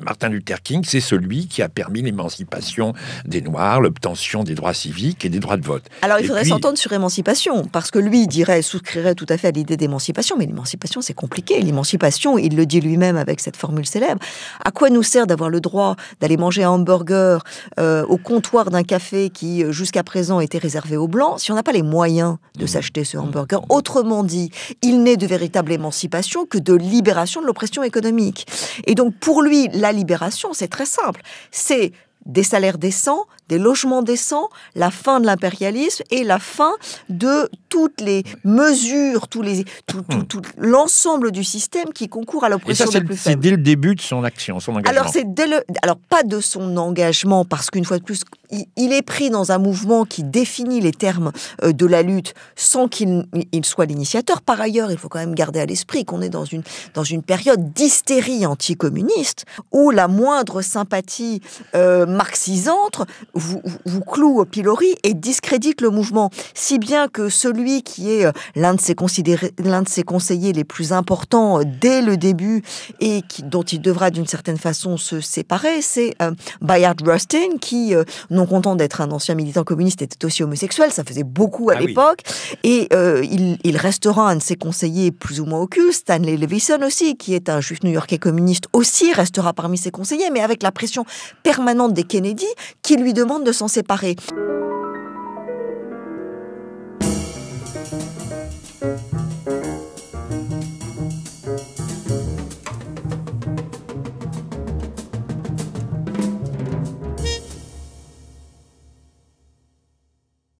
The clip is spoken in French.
Martin Luther King, c'est celui qui a permis l'émancipation des Noirs, l'obtention des droits civiques et des droits de vote. Alors, il faudrait s'entendre sur émancipation, parce que lui souscrirait tout à fait à l'idée d'émancipation, mais l'émancipation, c'est compliqué. L'émancipation, il le dit lui-même avec cette formule célèbre, à quoi nous sert d'avoir le droit d'aller manger un hamburger au comptoir d'un café qui, jusqu'à présent, était réservé aux Blancs, si on n'a pas les moyens de s'acheter ce hamburger? Autrement dit, il n'est de véritable émancipation que de libération de l'oppression économique. Et donc, pour lui, la libération, c'est très simple. C'est des salaires décents, des logements décents, la fin de l'impérialisme et la fin de toutes les mesures, tout l'ensemble du système qui concourt à l'oppression des plus faibles. C'est dès le début de son action, son engagement. Alors pas de son engagement, parce qu'une fois de plus, il est pris dans un mouvement qui définit les termes de la lutte sans qu'il soit l'initiateur. Par ailleurs, il faut quand même garder à l'esprit qu'on est dans une période d'hystérie anticommuniste où la moindre sympathie marxisante vous cloue au pilori et discrédite le mouvement. Si bien que celui qui est l'un de ses conseillers les plus importants dès le début et dont il devra d'une certaine façon se séparer, c'est Bayard Rustin, qui, non content d'être un ancien militant communiste, était aussi homosexuel. Ça faisait beaucoup à l'époque. Oui. Et il restera un de ses conseillers plus ou moins occultes. Stanley Levison aussi, qui est un juif new-yorkais communiste, aussi restera parmi ses conseillers, mais avec la pression permanente des Kennedy qui lui demandent de s'en séparer.